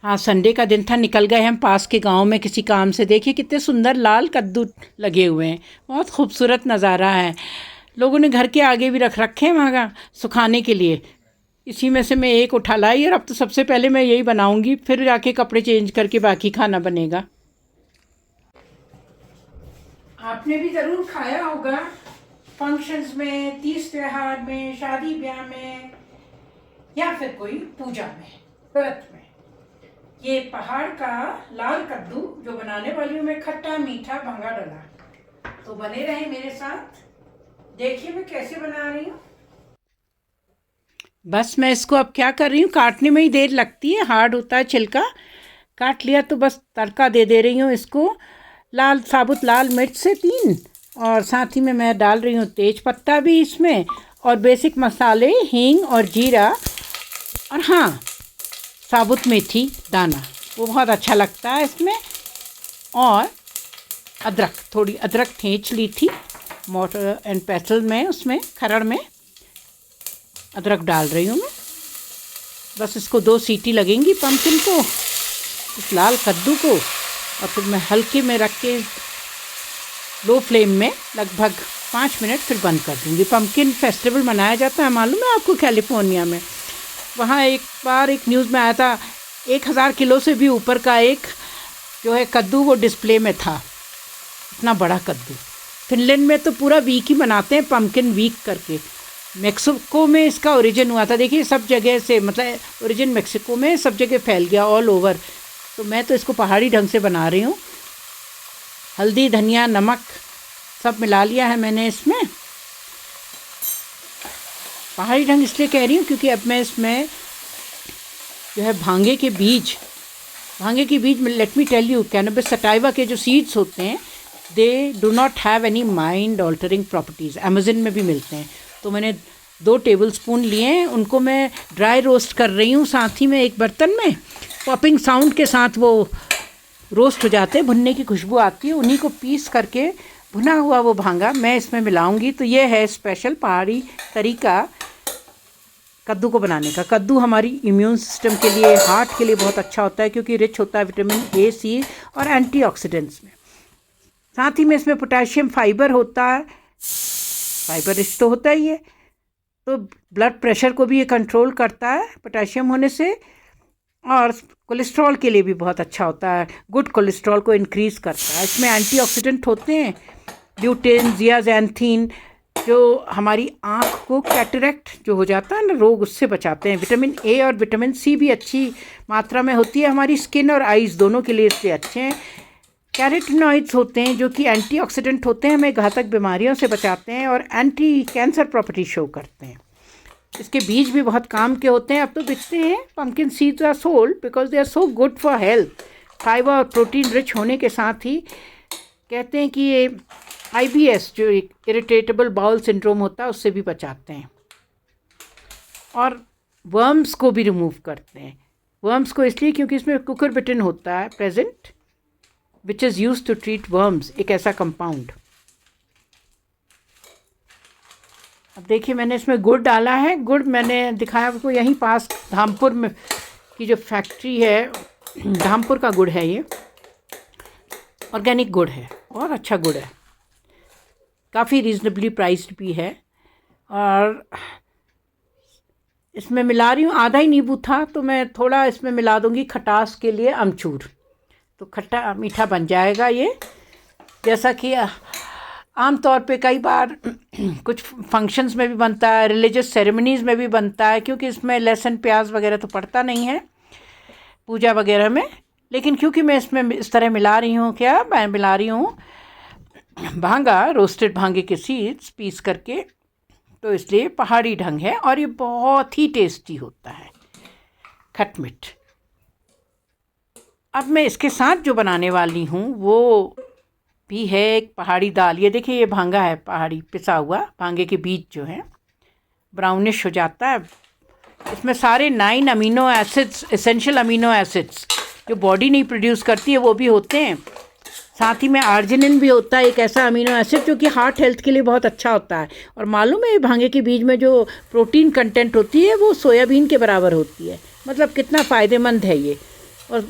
हाँ, संडे का दिन था, निकल गए हम पास के गांव में किसी काम से। देखिए कितने सुंदर लाल कद्दू लगे हुए हैं, बहुत खूबसूरत नज़ारा है। लोगों ने घर के आगे भी रख रखे हैं वहाँ सुखाने के लिए। इसी में से मैं एक उठा लाई और अब तो सबसे पहले मैं यही बनाऊंगी, फिर जाके कपड़े चेंज करके बाकी खाना बनेगा। आपने भी ज़रूर खाया होगा फंक्शंस में, तीज त्योहार में, शादी ब्याह में, या फिर कोई पूजा में, व्रत में। ये पहाड़ का लाल कद्दू जो बनाने वाली हूँ मैं, खट्टा मीठा भंगा डला। तो बने रहे मेरे साथ, देखिए मैं कैसे बना रही हूँ। बस मैं इसको अब क्या कर रही हूँ, काटने में ही देर लगती है, हार्ड होता है छिलका। काट लिया तो बस तड़का दे रही हूँ इसको। लाल साबुत लाल मिर्च से 3, और साथ ही में मैं डाल रही हूँ तेज पत्ता भी इसमें, और बेसिक मसाले हींग और जीरा, और हाँ साबुत मेथी दाना, वो बहुत अच्छा लगता है इसमें। और अदरक, थोड़ी अदरक खींच ली थी मोटर एंड पेसल में, उसमें खरड़ में अदरक डाल रही हूँ मैं। बस इसको 2 सीटी लगेंगी पम्पकिन को, इस लाल कद्दू को, और फिर मैं हल्के में रख के लो फ्लेम में लगभग 5 मिनट फिर बंद कर दूँगी। पम्पकिन फेस्टिवल मनाया जाता है, मालूम है आपको, कैलिफोर्निया में। वहाँ एक बार एक न्यूज़ में आया था, 1000 किलो से भी ऊपर का एक जो है कद्दू वो डिस्प्ले में था, इतना बड़ा कद्दू। फिनलैंड में तो पूरा वीक ही मनाते हैं, पम्पकिन वीक करके। मेक्सिको में इसका ओरिजिन हुआ था, देखिए सब जगह से, मतलब ओरिजिन मेक्सिको में, सब जगह फैल गया ऑल ओवर। तो मैं तो इसको पहाड़ी ढंग से बना रही हूँ। हल्दी धनिया नमक सब मिला लिया है मैंने इसमें। पहाड़ी ढंग इसलिए कह रही हूँ क्योंकि अब मैं इसमें जो है भांगे के बीज में, let me tell you, cannabis sativa के जो सीड्स होते हैं, they do not have any mind altering properties. Amazon में भी मिलते हैं। तो मैंने 2 टेबलस्पून लिए हैं, उनको मैं ड्राई रोस्ट कर रही हूँ साथ ही में एक बर्तन में। पॉपिंग साउंड के साथ वो रोस्ट हो जाते हैं, भुनने की खुशबू आती है। उन्हीं को पीस करके भुना हुआ वो भांगा मैं इसमें मिलाऊंगी। तो ये है स्पेशल पहाड़ी तरीका कद्दू को बनाने का। कद्दू हमारी इम्यून सिस्टम के लिए, हार्ट के लिए बहुत अच्छा होता है, क्योंकि रिच होता है विटामिन ए, सी और एंटीऑक्सीडेंट्स में। साथ ही में इसमें पोटेशियम फाइबर होता है, फाइबर रिच तो होता ही है, तो ब्लड प्रेशर को भी ये कंट्रोल करता है पोटेशियम होने से। और कोलेस्ट्रॉल के लिए भी बहुत अच्छा होता है, गुड कोलेस्ट्रॉल को इंक्रीज़ करता है। इसमें एंटीऑक्सीडेंट होते हैं, ल्यूटेन, जियाज़ैंथीन, जो हमारी आँख को कैटरेक्ट जो हो जाता है ना रोग, उससे बचाते हैं। विटामिन ए और विटामिन सी भी अच्छी मात्रा में होती है, हमारी स्किन और आइज़ दोनों के लिए इससे अच्छे हैं। कैरोटीनॉइड्स होते हैं जो कि एंटीऑक्सीडेंट होते हैं, हमें घातक बीमारियों से बचाते हैं और एंटी कैंसर प्रॉपर्टी शो करते हैं। इसके बीज भी बहुत काम के होते हैं, अब तो बिकते हैं। Pumpkin seeds are sold because they are so good for health. Fibre और प्रोटीन रिच होने के साथ ही कहते हैं कि ये IBS जो इरिटेटेबल बाउल सिंड्रोम होता है उससे भी बचाते हैं, और वर्म्स को भी रिमूव करते हैं। वर्म्स को इसलिए क्योंकि इसमें कुकुरबिटिन होता है present, which is use to treat worms, एक ऐसा कंपाउंड। अब देखिए मैंने इसमें गुड़ डाला है। गुड़ मैंने दिखाया आपको, यहीं पास धामपुर में की जो फैक्ट्री है, धामपुर का गुड़ है, ये ऑर्गेनिक गुड़ है और अच्छा गुड़ है, काफ़ी रीज़नेबली प्राइस्ड भी है। और इसमें मिला रही हूँ, आधा ही नींबू था तो मैं थोड़ा इसमें मिला दूँगी खटास के लिए अमचूर, तो खट्टा मीठा बन जाएगा ये। जैसा कि आम तौर पे कई बार कुछ फंक्शंस में भी बनता है, रिलीजियस सेरेमनीज़ में भी बनता है, क्योंकि इसमें लहसुन प्याज वगैरह तो पड़ता नहीं है पूजा वगैरह में। लेकिन क्योंकि मैं इसमें इस तरह मिला रही हूँ, क्या मैं मिला रही हूँ भांगा, रोस्टेड भांगे के सीड्स पीस करके, तो इसलिए पहाड़ी ढंग है और ये बहुत ही टेस्टी होता है, खटमिठ। अब मैं इसके साथ जो बनाने वाली हूँ वो भी है एक पहाड़ी दाल। ये देखिए ये भांगा है पहाड़ी, पिसा हुआ भांगे के बीज जो हैं ब्राउनिश हो जाता है। इसमें सारे 9 amino acids, essential amino acids जो बॉडी नहीं प्रोड्यूस करती है वो भी होते हैं। साथ ही में आर्जिनिन भी होता है, एक ऐसा अमीनो एसिड जो कि हार्ट हेल्थ के लिए बहुत अच्छा होता है। और मालूम है भांगे के बीज में जो प्रोटीन कंटेंट होती है वो सोयाबीन के बराबर होती है, मतलब कितना फ़ायदेमंद है ये। और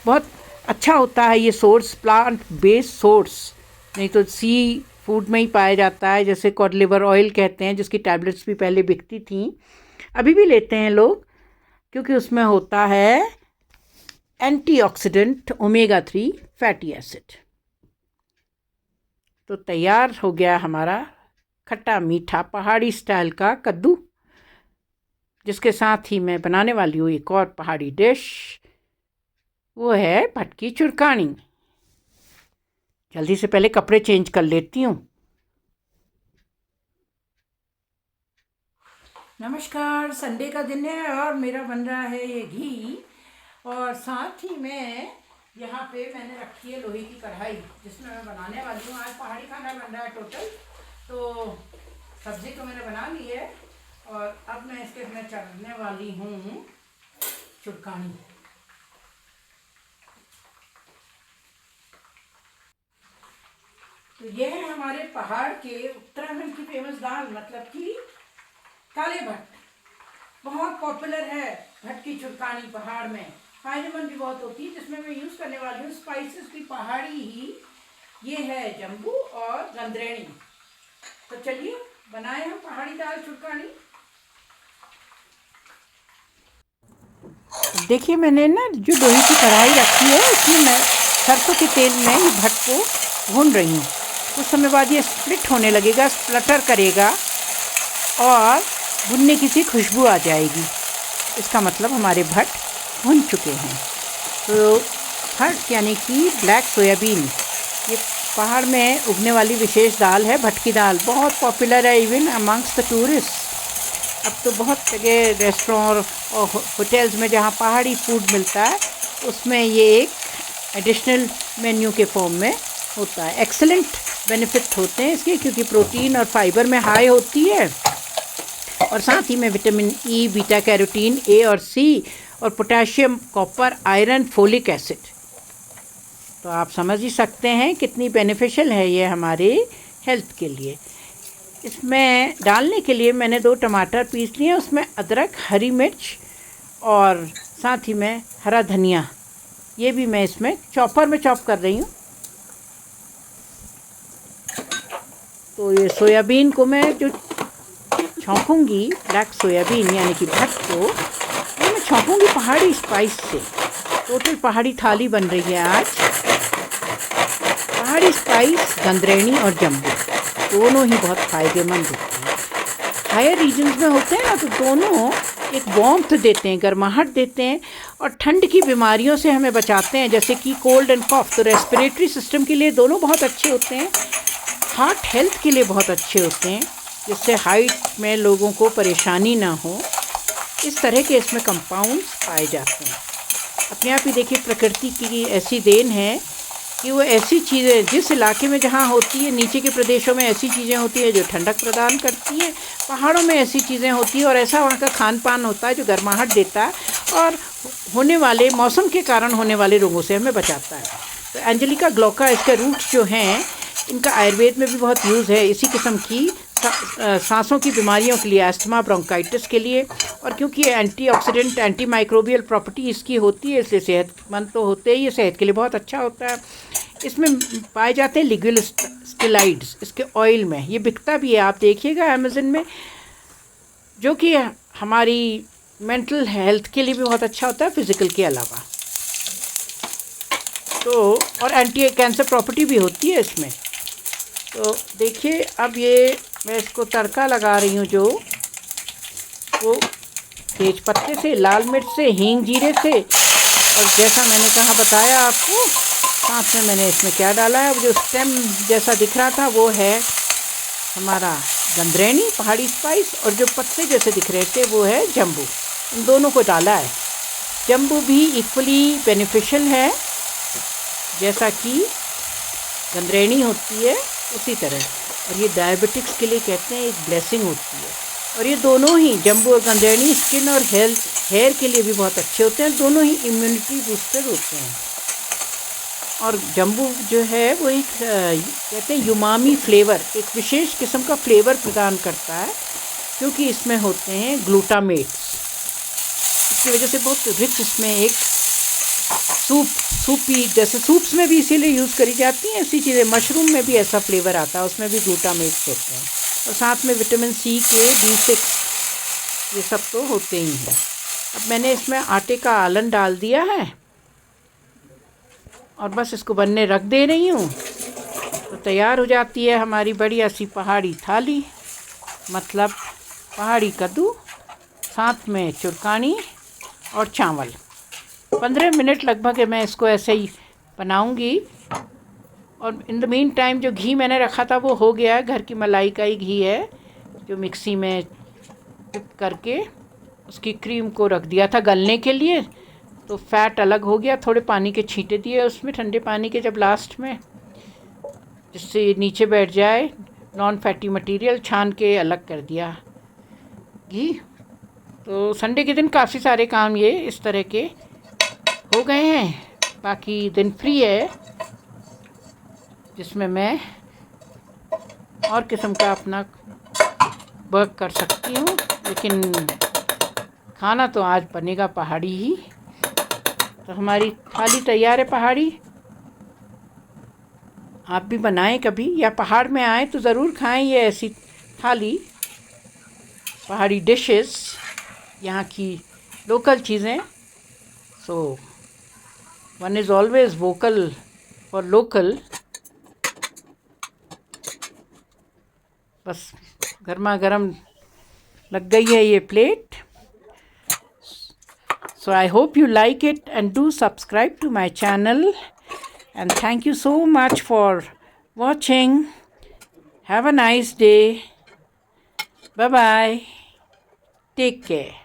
बहुत अच्छा होता है ये सोर्स, प्लांट बेस्ड सोर्स। नहीं तो सी फूड में ही पाया जाता है, जैसे कॉड लिवर ऑयल कहते हैं, जिसकी टैबलेट्स भी पहले बिकती थी, अभी भी लेते हैं लोग, क्योंकि उसमें होता है एंटीऑक्सीडेंट ओमेगा 3 फैटी एसिड। तो तैयार हो गया हमारा खट्टा मीठा पहाड़ी स्टाइल का कद्दू, जिसके साथ ही मैं बनाने वाली हूँ एक और पहाड़ी डिश, वो है भटकी चुरकानी। जल्दी से पहले कपड़े चेंज कर लेती हूँ। नमस्कार, संडे का दिन है और मेरा बन रहा है ये घी, और साथ ही में यहाँ पे मैंने रखी है लोहे की कढ़ाई, जिसमें मैं बनाने वाली हूँ। आज पहाड़ी खाना बन रहा है टोटल। तो सब्ज़ी तो मैंने बना ली है और अब मैं इसके में चढ़ने वाली हूँ चुरकानी। तो ये है हमारे पहाड़ के उत्तराखंड की फेमस दाल, मतलब कि काले भट्ट। बहुत पॉपुलर है भटकी चुरकानी पहाड़ में, फायदेमंद भी बहुत होती है। जिसमें मैं यूज़ करने वाली हूँ स्पाइसेस की पहाड़ी ही, ये है जम्बू और गंदरेणी। तो चलिए बनाए हम पहाड़ी दाल चुरकानी। देखिए मैंने ना जो लोहे की कढ़ाई रखी है, उसमें मैं सरसों के तेल में ये भट्ट को भून रही हूँ। कुछ समय बाद ये स्प्लिट होने लगेगा, स्प्लटर करेगा और भुनने की सी खुशबू आ जाएगी। इसका मतलब हमारे भट्ट भुन चुके हैं। तो भट्ट यानी कि ब्लैक सोयाबीन, ये पहाड़ में उगने वाली विशेष दाल है। भटकी दाल बहुत पॉपुलर है इवन अमंग्स द टूरिस्ट। अब तो बहुत जगह रेस्टोरेंट और होटल्स में जहाँ पहाड़ी फूड मिलता है, उसमें ये एक एडिशनल मेन्यू के फॉर्म में होता है। एक्सेलेंट बेनिफिट होते हैं इसके, क्योंकि प्रोटीन और फाइबर में हाई होती है, और साथ ही में विटामिन ई, बीटा कैरोटीन ए और सी, और potassium, copper, iron, folic acid. तो आप समझ ही सकते हैं कितनी बेनिफिशियल है ये हमारे हेल्थ के लिए। इसमें डालने के लिए मैंने 2 टमाटर पीस लिए, उसमें अदरक, हरी मिर्च और साथ ही में हरा धनिया, ये भी मैं इसमें चॉपर में चॉप कर रही हूँ। तो ये सोयाबीन को मैं जो छौंकूँगी, ब्लैक सोयाबीन यानी कि भट्ट को, ये मैं छौंकूँगी पहाड़ी स्पाइस से। टोटल पहाड़ी थाली बन रही है आज। पहाड़ी स्पाइस, गंदरेणी और जम्बू दोनों ही बहुत फ़ायदेमंद होते हैं। हायर रीजन्स में होते हैं ना, तो दोनों एक वार्मथ देते हैं, गर्माहट देते हैं, और ठंड की बीमारियों से हमें बचाते हैं, जैसे कि कोल्ड एंड कॉफ। तो रेस्पिरेटरी सिस्टम के लिए दोनों बहुत अच्छे होते हैं। हार्ट हेल्थ के लिए बहुत अच्छे होते हैं, जिससे हार्ट में लोगों को परेशानी ना हो। इस तरह के इसमें कंपाउंड्स पाए जाते हैं। अपने आप ही देखिए, प्रकृति की ऐसी देन है कि वो ऐसी चीज़ें जिस इलाके में जहाँ होती है, नीचे के प्रदेशों में ऐसी चीज़ें होती है जो ठंडक प्रदान करती है, पहाड़ों में ऐसी चीज़ें होती है और ऐसा वहाँ का खान पान होता है जो गर्माहट देता है और होने वाले मौसम के कारण होने वाले रोगों से हमें बचाता है। तो एंजेलिका ग्लोका, इसके रूट्स जो हैं, इनका आयुर्वेद में भी बहुत यूज़ है इसी किस्म की सांसों की बीमारियों के लिए, अस्थमा, ब्रोंकाइटिस के लिए। और क्योंकि एंटीऑक्सीडेंट, एंटी माइक्रोबियल प्रॉपर्टी इसकी होती है, इसलिए सेहतमंद तो होते ही, ये सेहत के लिए बहुत अच्छा होता है। इसमें पाए जाते हैं लिग्यूल स्टेलाइड्स इसके ऑयल में, ये बिकता भी है, आप देखिएगा अमेज़न में, जो कि हमारी मेंटल हेल्थ के लिए भी बहुत अच्छा होता है फिज़िकल के अलावा। तो और एंटी कैंसर प्रॉपर्टी भी होती है इसमें। तो देखिए, अब ये मैं इसको तड़का लगा रही हूँ, जो वो तेज पत्ते से, लाल मिर्च से, हींग, जीरे से, और जैसा मैंने कहा बताया आपको, साथ में मैंने इसमें क्या डाला है, जो स्टेम जैसा दिख रहा था वो है हमारा गंदरेणी पहाड़ी स्पाइस, और जो पत्ते जैसे दिख रहे थे वो है जम्बू। इन दोनों को डाला है। जम्बू भी इक्वली बेनिफिशियल है, जैसा कि गंदरेणी होती है उसी तरह। और ये डायबिटिक्स के लिए कहते हैं एक ब्लेसिंग होती है। और ये दोनों ही जम्बू और गंदरेणी स्किन और हेयर के लिए भी बहुत अच्छे होते हैं। दोनों ही इम्यूनिटी बूस्टर होते हैं। और जम्बू जो है वो एक कहते हैं युमामी फ्लेवर, एक विशेष किस्म का फ्लेवर प्रदान करता है, क्योंकि इसमें होते हैं ग्लूटामेट्स। इसकी वजह से बहुत रिच इसमें एक सूपी, जैसे सूप्स में भी इसीलिए यूज़ करी जाती हैं ऐसी चीज़ें। मशरूम में भी ऐसा फ्लेवर आता है, उसमें भी ग्लूटामेट्स होते हैं, और साथ में विटामिन सी के B6 ये सब तो होते ही हैं। अब मैंने इसमें आटे का आलन डाल दिया है और बस इसको बनने रख दे रही हूँ, तो तैयार हो जाती है हमारी बढ़िया सी पहाड़ी थाली, मतलब पहाड़ी कद्दू, साथ में चुरकानी और चावल। 15 मिनट लगभग मैं इसको ऐसे ही बनाऊंगी। और इन द मीन टाइम जो घी मैंने रखा था वो हो गया है, घर की मलाई का ही घी है जो मिक्सी में डिप करके उसकी क्रीम को रख दिया था गलने के लिए, तो फैट अलग हो गया। थोड़े पानी के छींटे दिए उसमें, ठंडे पानी के, जब लास्ट में, जिससे नीचे बैठ जाए, नॉन फैटी मटेरियल छान के अलग कर दिया घी। तो संडे के दिन काफ़ी सारे काम ये इस तरह के हो गए हैं। बाकी दिन फ्री है जिसमें मैं और किस्म का अपना वर्क कर सकती हूँ, लेकिन खाना तो आज बनेगा पहाड़ी ही। तो हमारी थाली तैयार है पहाड़ी। आप भी बनाएं कभी, या पहाड़ में आए तो ज़रूर खाएं ये ऐसी थाली, पहाड़ी डिशेस, यहाँ की लोकल चीज़ें। So one is always vocal for local. बस गर्मा गर्म लग गई है ये plate. So I hope you like it and do subscribe to my channel, and thank you so much for watching. Have a nice day. Bye bye. Take care.